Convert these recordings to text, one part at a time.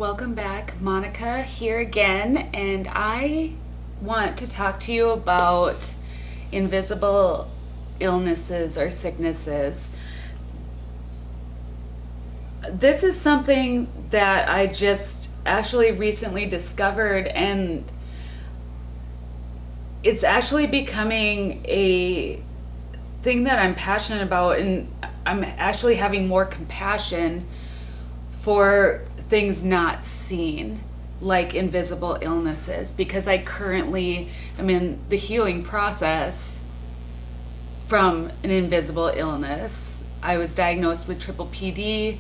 Welcome back. Monica here again, and I want to talk to you about invisible illnesses or sicknesses. This is something that I just actually recently discovered, and it's actually becoming a thing that I'm passionate about, and I'm actually having more compassion for things not seen, like invisible illnesses, because I currently am in the healing process from an invisible illness. I was diagnosed with triple PD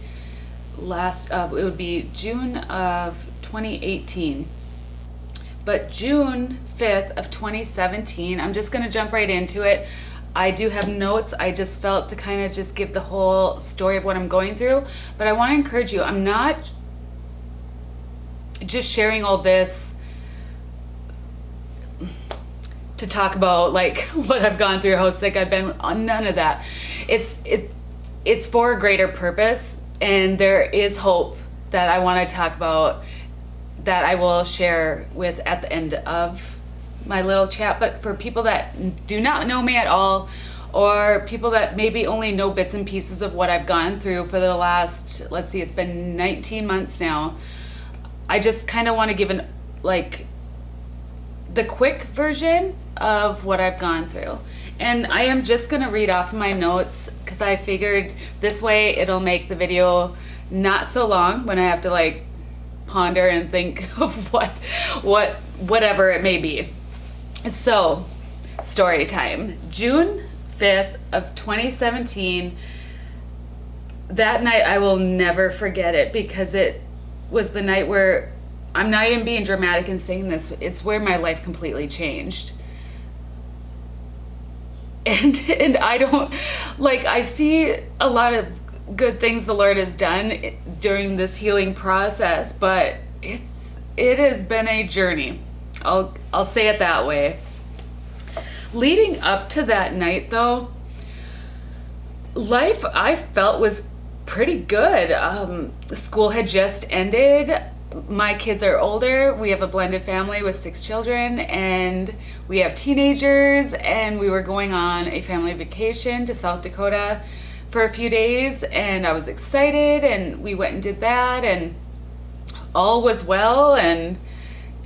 it would be June of 2018. But June 5th of 2017, I'm just going to jump right into it. I do have notes. I just felt to kind of just give the whole story of what I'm going through. But I want to encourage you, I'm not just sharing all this to talk about like what I've gone through, how sick I've been. None of that. It's for a greater purpose, and there is hope that I want to talk about that I will share with at the end of my little chat. But for people that do not know me at all, or people that maybe only know bits and pieces of what I've gone through for the last, let's see, it's been 19 months now. I just kind of want to give the quick version of what I've gone through. And I am just going to read off my notes because I figured this way it'll make the video not so long when I have to ponder and think of whatever it may be. So, story time. June 5th of 2017. That night I will never forget it because it was the night where, I'm not even being dramatic in saying this, it's where my life completely changed. And I don't, I see a lot of good things the Lord has done during this healing process, but it has been a journey. I'll say it that way. Leading up to that night though, life I felt was pretty good. School had just ended. My kids are older. We have a blended family with 6 children, and we have teenagers, and we were going on a family vacation to South Dakota for a few days, and I was excited, and we went and did that, and all was well, and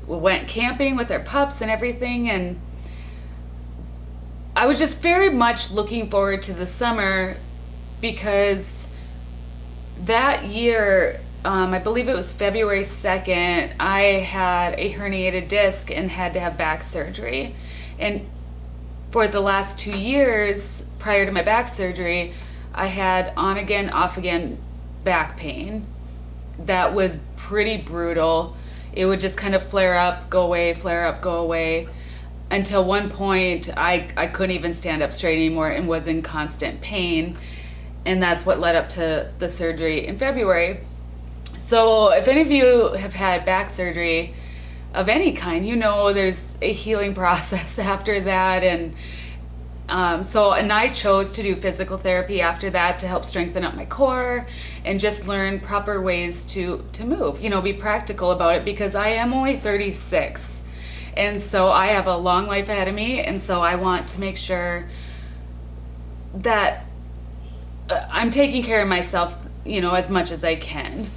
we went camping with our pups and everything, and I was just very much looking forward to the summer because that year, I believe it was February 2nd, I had a herniated disc and had to have back surgery. And for the last 2 years prior to my back surgery, I had on again, off again back pain. That was pretty brutal. It would just kind of flare up, go away, flare up, go away. Until one point, I couldn't even stand up straight anymore and was in constant pain. And that's what led up to the surgery in February. So if any of you have had back surgery of any kind, you know there's a healing process after that. And I chose to do physical therapy after that to help strengthen up my core and just learn proper ways to move, be practical about it, because I am only 36. And so I have a long life ahead of me. And so I want to make sure that I'm taking care of myself, as much as I can.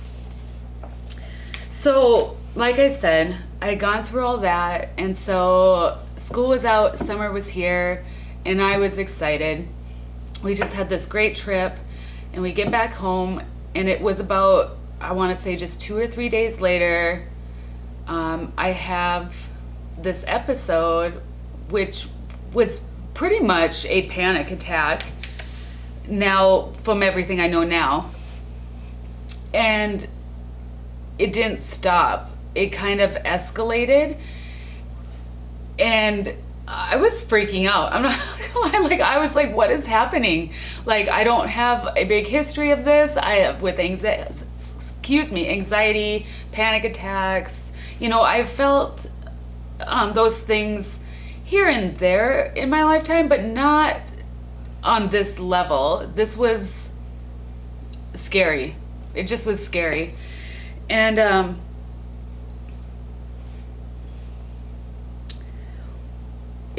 So, like I said, I had gone through all that, and so school was out, summer was here, and I was excited. We just had this great trip, and we get back home, and it was about, I want to say just 2 or 3 days later, I have this episode, which was pretty much a panic attack, now from everything I know now. And it didn't stop. It kind of escalated, and I was freaking out. I'm not gonna lie, I was like, what is happening? I don't have a big history of this. I have with anxiety, panic attacks. I've felt those things here and there in my lifetime, but not on this level. This was scary. It just was scary. And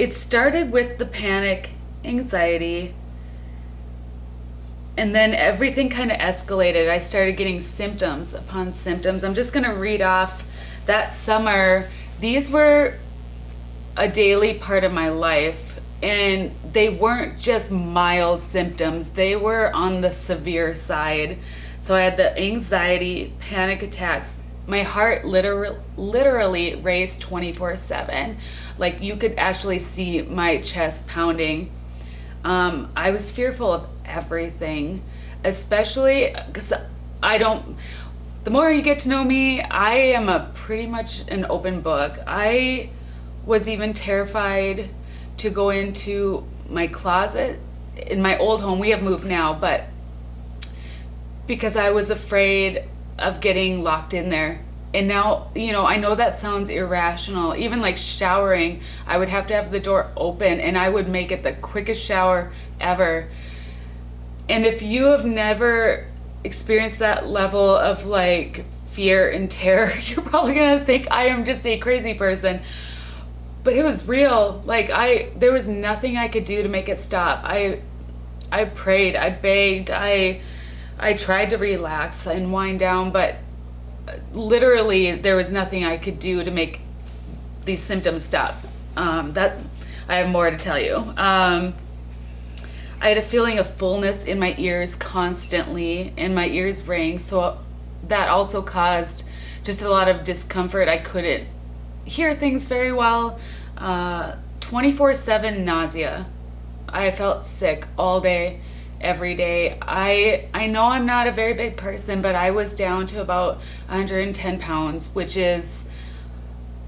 it started with the panic, anxiety, and then everything kind of escalated. I started getting symptoms upon symptoms. I'm just going to read off that summer. These were a daily part of my life, and they weren't just mild symptoms. They were on the severe side. So I had the anxiety, panic attacks. My heart literally raced 24/7. Like, you could actually see my chest pounding. I was fearful of everything, especially because the more you get to know me, I am a pretty much an open book. I was even terrified to go into my closet in my old home. We have moved now, but because I was afraid of getting locked in there. And now, I know that sounds irrational. Even like showering, I would have to have the door open, and I would make it the quickest shower ever. And if you have never experienced that level of like fear and terror, you're probably gonna think I am just a crazy person. But it was real. Like, there was nothing I could do to make it stop. I prayed, I begged, I tried to relax and wind down, but literally there was nothing I could do to make these symptoms stop. That I have more to tell you. I had a feeling of fullness in my ears constantly, and my ears rang, so that also caused just a lot of discomfort. I couldn't hear things very well. 24/7 nausea. I felt sick all day, every day. I know I'm not a very big person, but I was down to about 110 pounds, which is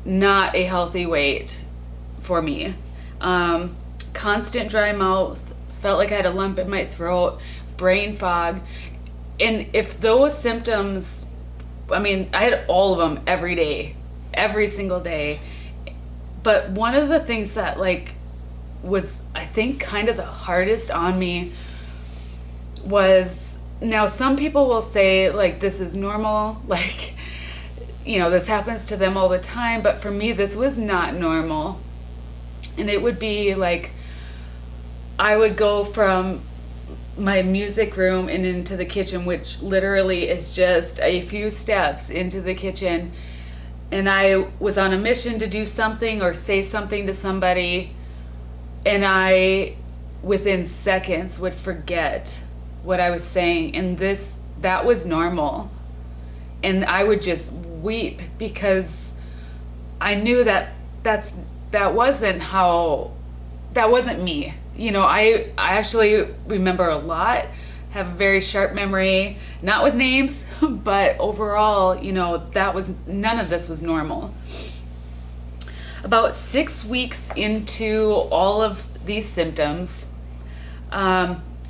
not a healthy weight for me. Constant dry mouth, felt like I had a lump in my throat, brain fog. And if those symptoms, I had all of them every day, every single day. But one of the things that was, I think, kind of the hardest on me was, now some people will say this is normal, this happens to them all the time, but for me this was not normal. And it would be I would go from my music room and into the kitchen, which literally is just a few steps into the kitchen, and I was on a mission to do something or say something to somebody, and I within seconds would forget what I was saying, and that was normal. And I would just weep because I knew that wasn't me. I actually remember a lot, have a very sharp memory, not with names, but overall, none of this was normal. About 6 weeks into all of these symptoms,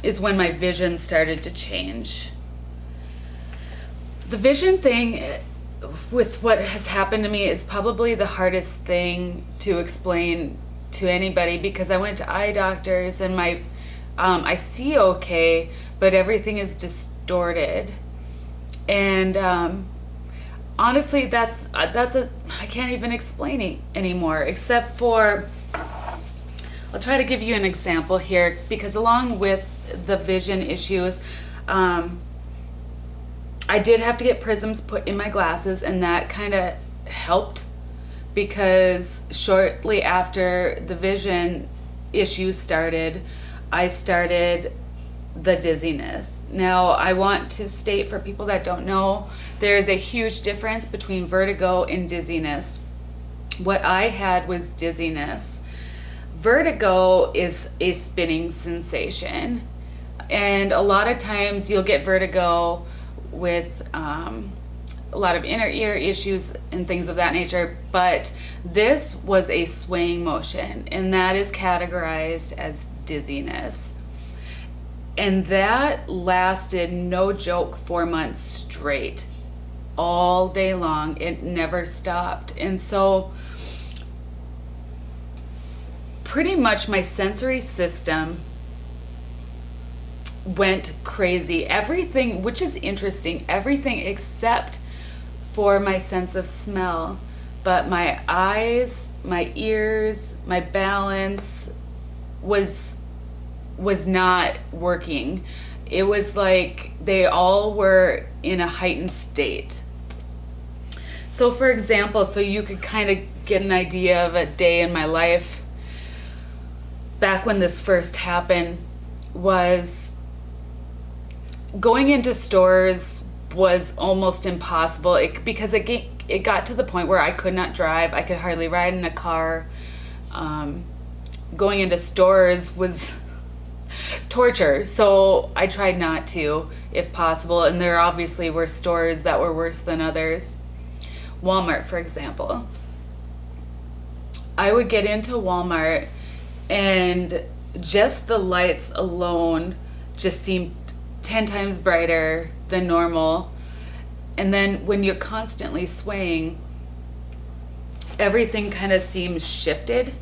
is when my vision started to change. The vision thing with what has happened to me is probably the hardest thing to explain to anybody, because I went to eye doctors and I see okay, but everything is distorted. And honestly, that's I can't even explain it anymore, except for, I'll try to give you an example here, because along with the vision issues, I did have to get prisms put in my glasses, and that kind of helped, because shortly after the vision issues started, I started the dizziness. Now, I want to state for people that don't know, there is a huge difference between vertigo and dizziness. What I had was dizziness. Vertigo is a spinning sensation, and a lot of times you'll get vertigo with a lot of inner ear issues and things of that nature, but this was a swaying motion, and that is categorized as dizziness. And that lasted, no joke, 4 months straight, all day long. It never stopped. And so pretty much my sensory system went crazy. Everything, which is interesting, everything except for my sense of smell. but my eyes, my ears, my balance was not working. It was like they all were in a heightened state. So for example, so you could kind of get an idea of a day in my life back when this first happened, was going into stores was almost impossible because it got to the point where I could not drive. I could hardly ride in a car. Going into stores was torture. So I tried not to, if possible. And there obviously were stores that were worse than others. Walmart, for example. I would get into Walmart and just the lights alone just seemed 10 times brighter than normal. And then when you're constantly swaying, everything kind of seems shifted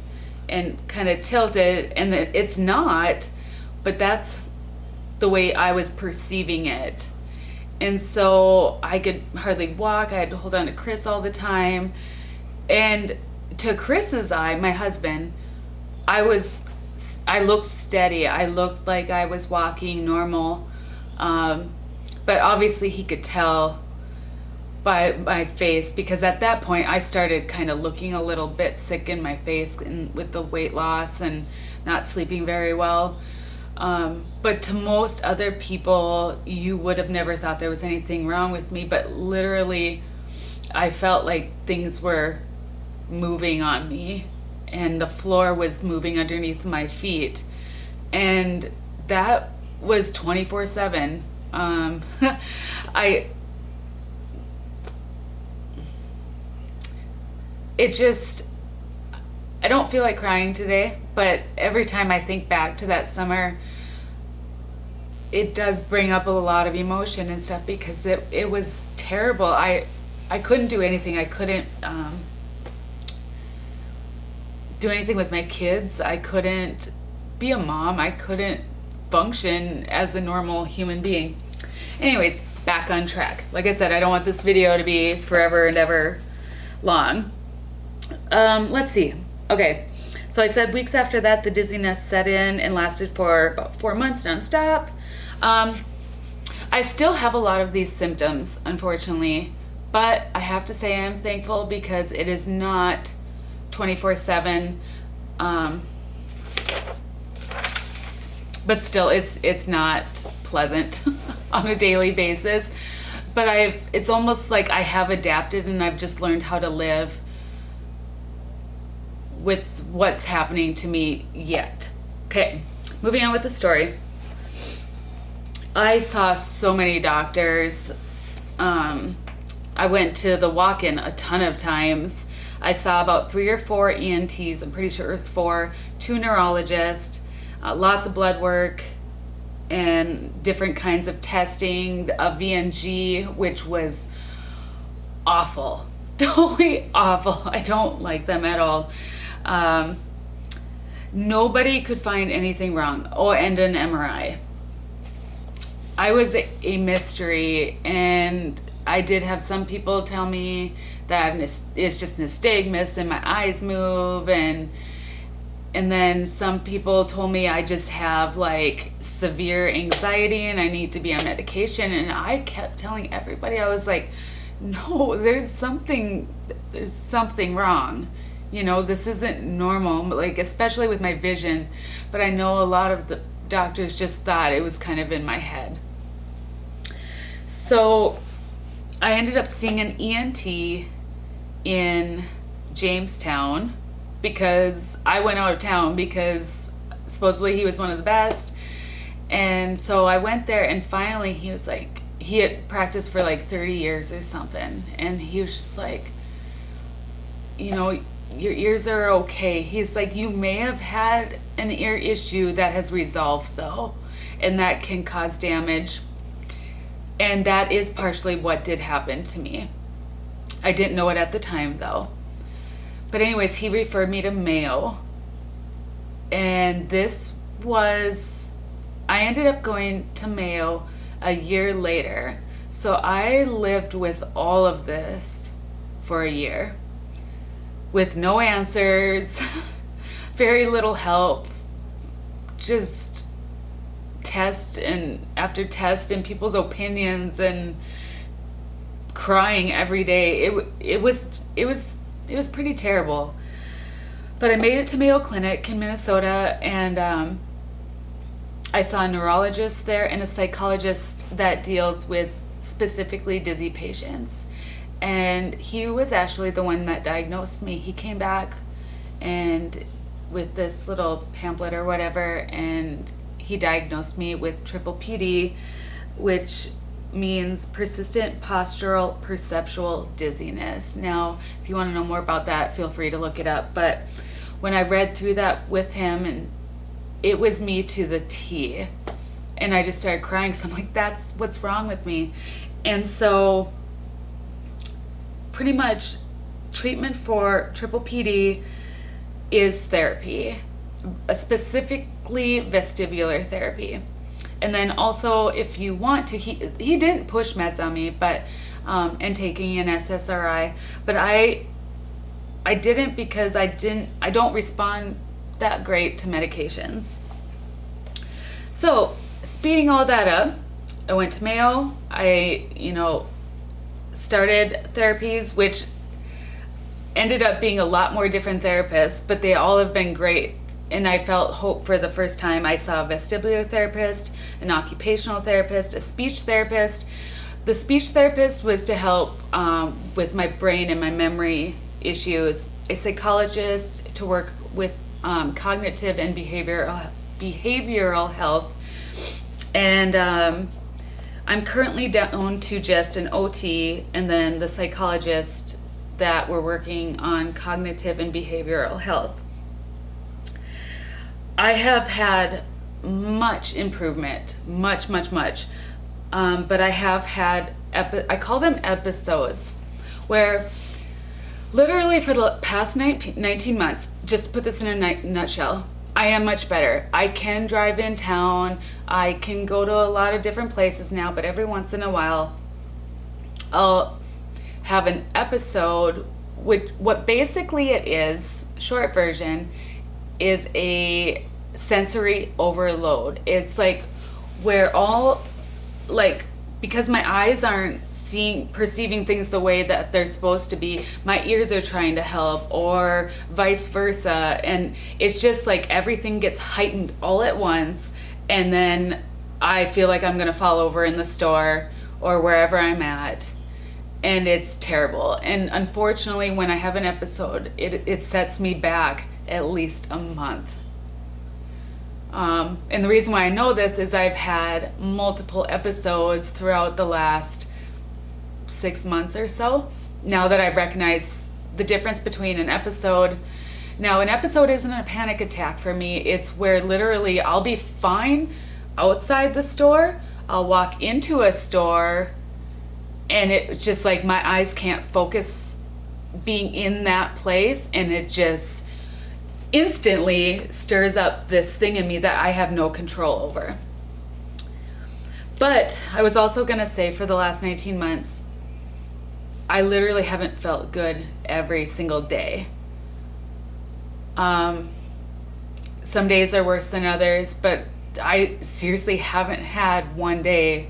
and kind of tilted, and it's not, but that's the way I was perceiving it. And so I could hardly walk. I had to hold on to Chris all the time. And to Chris's eye, my husband, I looked steady. I looked like I was walking normal. But obviously he could tell by my face, because at that point I started kind of looking a little bit sick in my face and with the weight loss and not sleeping very well. But to most other people, you would have never thought there was anything wrong with me, but literally I felt like things were moving on me and the floor was moving underneath my feet. And that was 24/7. I don't feel like crying today, but every time I think back to that summer, it does bring up a lot of emotion and stuff, because it was terrible. I couldn't do anything. I couldn't do anything with my kids. I couldn't be a mom. I couldn't function as a normal human being. Anyways, back on track. Like I said, I don't want this video to be forever and ever long. Let's see. Okay, so I said weeks after that, the dizziness set in and lasted for about 4 months nonstop. I still have a lot of these symptoms, unfortunately, but I have to say I'm thankful because it is not 24/7. But still, it's not pleasant on a daily basis. But it's almost like I have adapted and I've just learned how to live with what's happening to me yet. Okay, moving on with the story. I saw so many doctors. I went to the walk-in a ton of times. I saw about 3 or 4 ENTs, I'm pretty sure it was 4, 2 neurologists, lots of blood work, and different kinds of testing, a VNG, which was awful, totally awful. I don't like them at all. Nobody could find anything wrong. Oh, and an MRI. I was a mystery, and I did have some people tell me that it's just nystagmus and my eyes move, and then some people told me I just have like severe anxiety and I need to be on medication. And I kept telling everybody, I was like, no, there's something wrong. You know, this isn't normal, like especially with my vision. But I know a lot of the doctors just thought it was kind of in my head. So I ended up seeing an ENT in Jamestown because I went out of town because supposedly he was one of the best. And so I went there, and finally he was like, he had practiced for like 30 years or something, and he was just like, you know, your ears are okay. He's like, you may have had an ear issue that has resolved though, and that can cause damage. And that is partially what did happen to me. I didn't know it at the time though. But anyways, he referred me to Mayo. And I ended up going to Mayo a year later. So I lived with all of this for a year. with no answers, very little help, just test and after test and people's opinions and crying every day. It was pretty terrible. But I made it to Mayo Clinic in Minnesota, and I saw a neurologist there and a psychologist that deals with specifically dizzy patients. And he was actually the one that diagnosed me. He came back and with this little pamphlet or whatever, and he diagnosed me with triple PD, which means persistent postural perceptual dizziness. Now, if you want to know more about that, feel free to look it up. But when I read through that with him, and it was me to the T, and I just started crying. So I'm like, that's what's wrong with me. And so pretty much treatment for triple PD is therapy, specifically vestibular therapy. And then also, if you want to, he didn't push meds on me, but and taking an SSRI, but I didn't, because I don't respond that great to medications. So speeding all that up, I went to Mayo. I started therapies, which ended up being a lot more different therapists, but they all have been great. And I felt hope for the first time. I saw a vestibular therapist, an occupational therapist, a speech therapist. The speech therapist was to help with my brain and my memory issues, a psychologist to work with cognitive and behavioral health, and I'm currently down to just an OT, and then the psychologist that we're working on cognitive and behavioral health. I have had much improvement, much, but I have had, I call them episodes, where literally for the past 19 months, just to put this in a nutshell, I am much better. I can drive in town, I can go to a lot of different places now, but every once in a while, I'll have an episode, what basically it is, short version, is a sensory overload. It's like where because my eyes aren't perceiving things the way that they're supposed to be, my ears are trying to help, or vice versa, and it's just like everything gets heightened all at once, and then I feel like I'm gonna fall over in the store or wherever I'm at, and it's terrible. And unfortunately, when I have an episode, it sets me back at least a month. And the reason why I know this is I've had multiple episodes throughout the last 6 months or so, now that I've recognized the difference between an episode. Now, an episode isn't a panic attack for me. It's where literally I'll be fine outside the store, I'll walk into a store, and it's just like my eyes can't focus being in that place, and it just instantly stirs up this thing in me that I have no control over. But I was also gonna say, for the last 19 months, I literally haven't felt good every single day. Some days are worse than others, but I seriously haven't had one day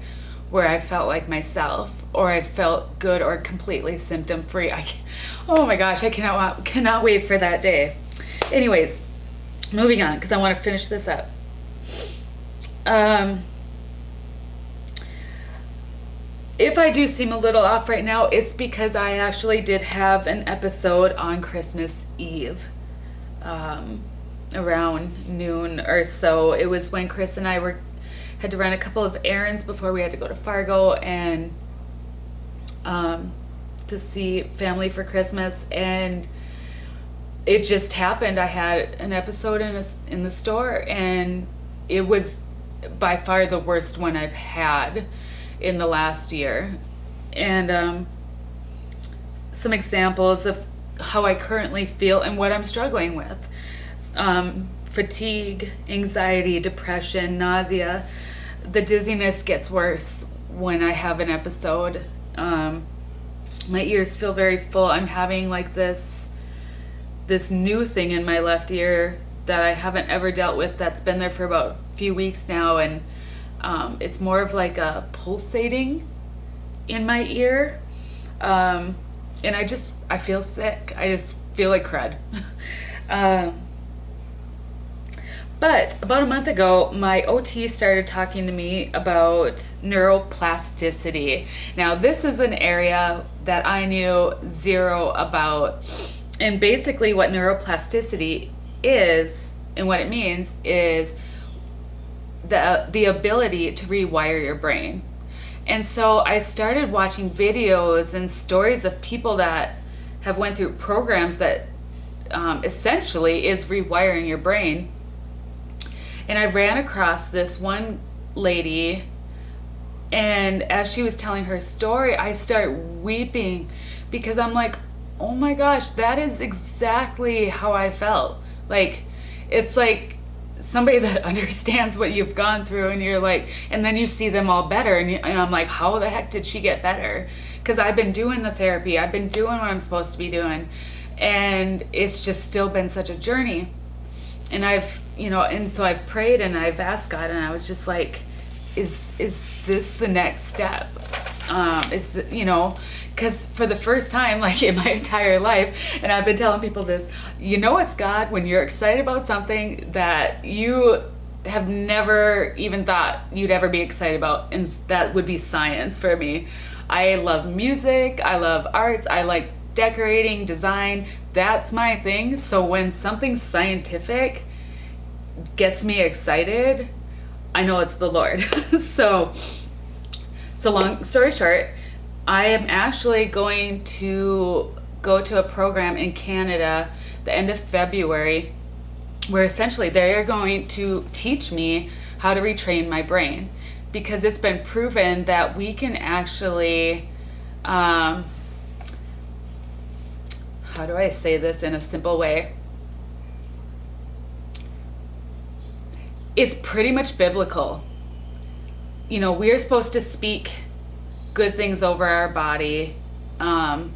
where I felt like myself, or I felt good or completely symptom free. Oh my gosh, I cannot wait for that day. Anyways, moving on, because I want to finish this up. If I do seem a little off right now, it's because I actually did have an episode on Christmas Eve, around noon or so. It was when Chris and I had to run a couple of errands before we had to go to Fargo and to see family for Christmas, and it just happened. I had an episode in the store, and it was by far the worst one I've had in the last year. And some examples of how I currently feel and what I'm struggling with. Fatigue, anxiety, depression, nausea. The dizziness gets worse when I have an episode. My ears feel very full. I'm having like this this new thing in my left ear that I haven't ever dealt with, that's been there for about a few weeks now, and it's more of like a pulsating in my ear. And I feel sick. I just feel like crud. But about a month ago, my OT started talking to me about neuroplasticity. Now, this is an area that I knew zero about. And basically what neuroplasticity is and what it means is the ability to rewire your brain. And so I started watching videos and stories of people that have went through programs that essentially is rewiring your brain. And I ran across this one lady, and as she was telling her story, I started weeping because I'm like, oh my gosh, that is exactly how I felt. Like, it's like somebody that understands what you've gone through, and you're like, and then you see them all better, and I'm like, how the heck did she get better? Because I've been doing the therapy, I've been doing what I'm supposed to be doing, and it's just still been such a journey. And so I've prayed and I've asked God, and I was just like, is this the next step? Because for the first time, like in my entire life, and I've been telling people this, it's God when you're excited about something that you have never even thought you'd ever be excited about, and that would be science for me. I love music, I love arts, I like decorating, design, that's my thing. So when something scientific gets me excited, I know it's the Lord. So long story short, I am actually going to go to a program in Canada the end of February, where essentially they're going to teach me how to retrain my brain, because it's been proven that we can actually how do I say this in a simple way? It's pretty much biblical. We're supposed to speak good things over our body, and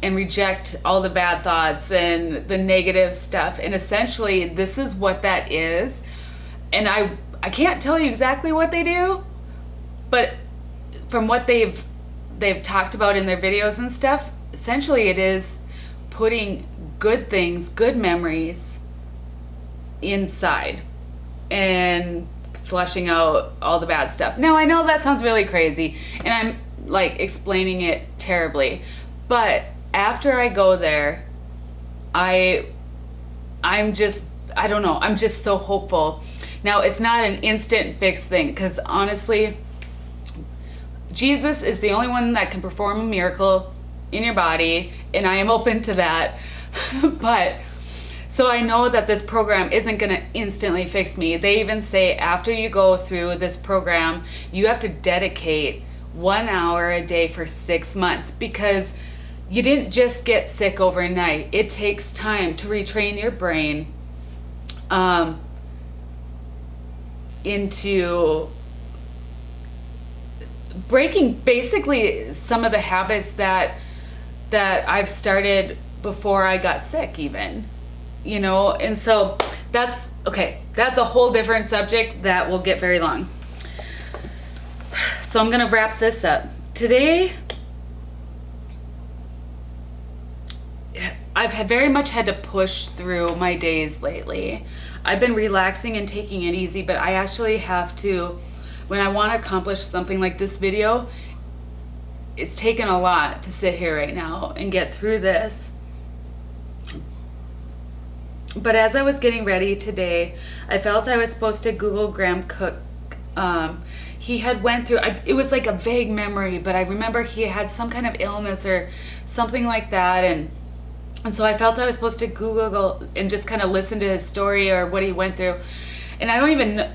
reject all the bad thoughts and the negative stuff. And essentially, this is what that is. And I can't tell you exactly what they do, but from what they've talked about in their videos and stuff, essentially it is putting good things, good memories inside and flushing out all the bad stuff. Now, I know that sounds really crazy, and I'm like explaining it terribly, but after I go there, I'm just so hopeful. Now, it's not an instant fix thing, because honestly, Jesus is the only one that can perform a miracle in your body, and I am open to that. But so I know that this program isn't going to instantly fix me. They even say after you go through this program, you have to dedicate 1 hour a day for 6 months, because you didn't just get sick overnight. It takes time to retrain your brain into breaking basically some of the habits that I've started before I got sick even, and so that's a whole different subject that will get very long. So I'm gonna wrap this up. Today, I've very much had to push through my days lately. I've been relaxing and taking it easy, but I actually have to, when I want to accomplish something like this video, it's taken a lot to sit here right now and get through this. But as I was getting ready today, I felt I was supposed to Google Graham Cooke. He had went through, it was like a vague memory, but I remember he had some kind of illness or something like that, and so I felt I was supposed to Google and just kind of listen to his story or what he went through. And I don't even know,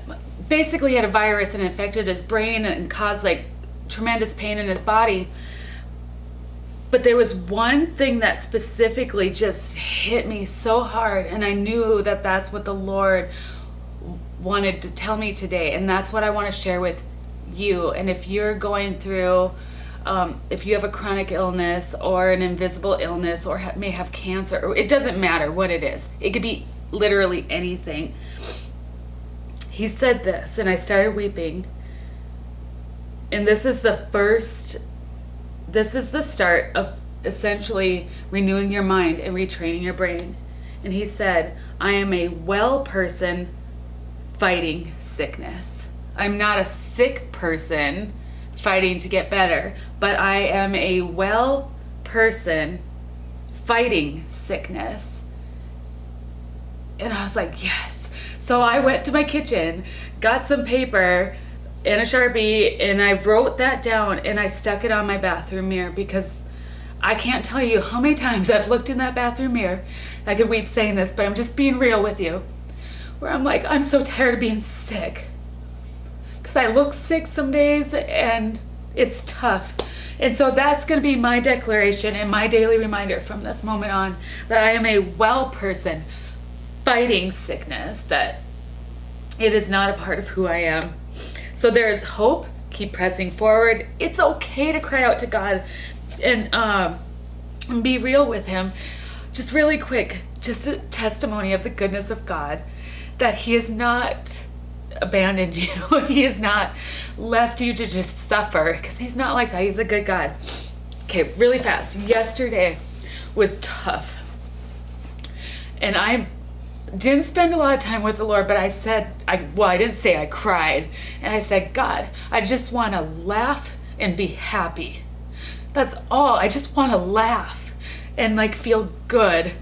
basically he had a virus and infected his brain and caused like tremendous pain in his body. But there was one thing that specifically just hit me so hard, and I knew that that's what the Lord wanted to tell me today, and that's what I want to share with you. And if you're going through if you have a chronic illness or an invisible illness or may have cancer, or it doesn't matter what it is. It could be literally anything. He said this, and I started weeping. And this is the start of essentially renewing your mind and retraining your brain. And he said, I am a well person fighting sickness. I'm not a sick person fighting to get better, but I am a well person fighting sickness. And I was like, yes. So I went to my kitchen, got some paper and a Sharpie, and I wrote that down and I stuck it on my bathroom mirror, because I can't tell you how many times I've looked in that bathroom mirror. I could weep saying this, but I'm just being real with you. Where I'm like, I'm so tired of being sick. Because I look sick some days and it's tough. And so that's going to be my declaration and my daily reminder from this moment on, that I am a well person fighting sickness, that it is not a part of who I am. So there is hope. Keep pressing forward. It's okay to cry out to God and be real with him. Just really quick, just a testimony of the goodness of God, that he has not abandoned you. He has not left you to just suffer, because he's not like that. He's a good God. Okay, really fast. Yesterday was tough. And I didn't spend a lot of time with the Lord, but I said, I didn't say, I cried. And I said, God, I just want to laugh and be happy. That's all. I just want to laugh and like feel good.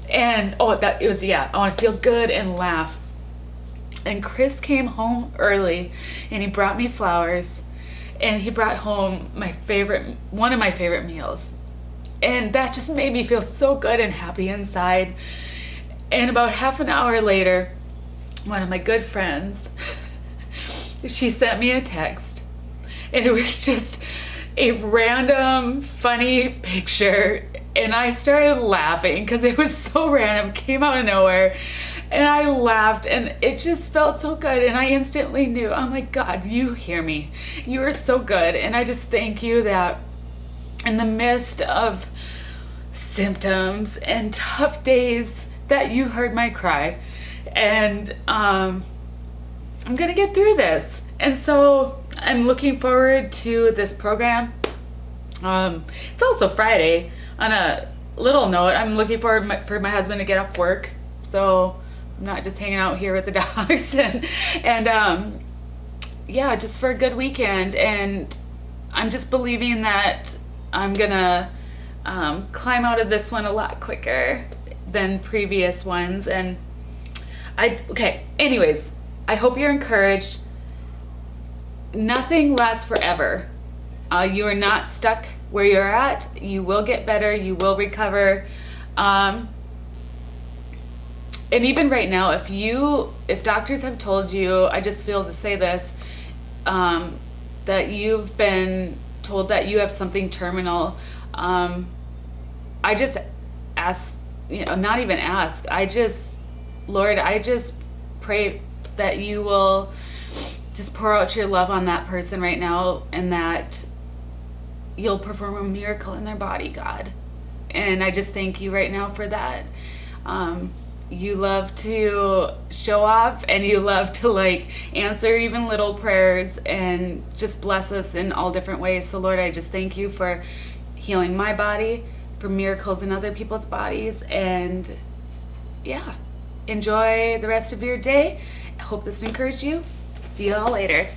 And I want to feel good and laugh. And Chris came home early and he brought me flowers, and he brought home one of my favorite meals. And that just made me feel so good and happy inside. And about half an hour later, one of my good friends, she sent me a text, and it was just a random funny picture, and I started laughing because it was so random, came out of nowhere, and I laughed, and it just felt so good. And I instantly knew, I'm like, God, you hear me. You are so good. And I just thank you that in the midst of symptoms and tough days, that you heard my cry. And I'm gonna get through this. And so I'm looking forward to this program. It's also Friday. On a little note, I'm looking forward for my husband to get off work, so I'm not just hanging out here with the dogs. and just for a good weekend. And I'm just believing that I'm gonna climb out of this one a lot quicker than previous ones. And anyways, I hope you're encouraged. Nothing lasts forever. You are not stuck where you're at. You will get better. You will recover. And even right now, if doctors have told you, I just feel to say this, that you've been told that you have something terminal, I just ask, not even ask. Lord, I just pray that you will just pour out your love on that person right now, and that you'll perform a miracle in their body, God. And I just thank you right now for that. You love to show off, and you love to answer even little prayers and just bless us in all different ways. So Lord, I just thank you for healing my body, for miracles in other people's bodies, and enjoy the rest of your day. I hope this encouraged you. See you all later.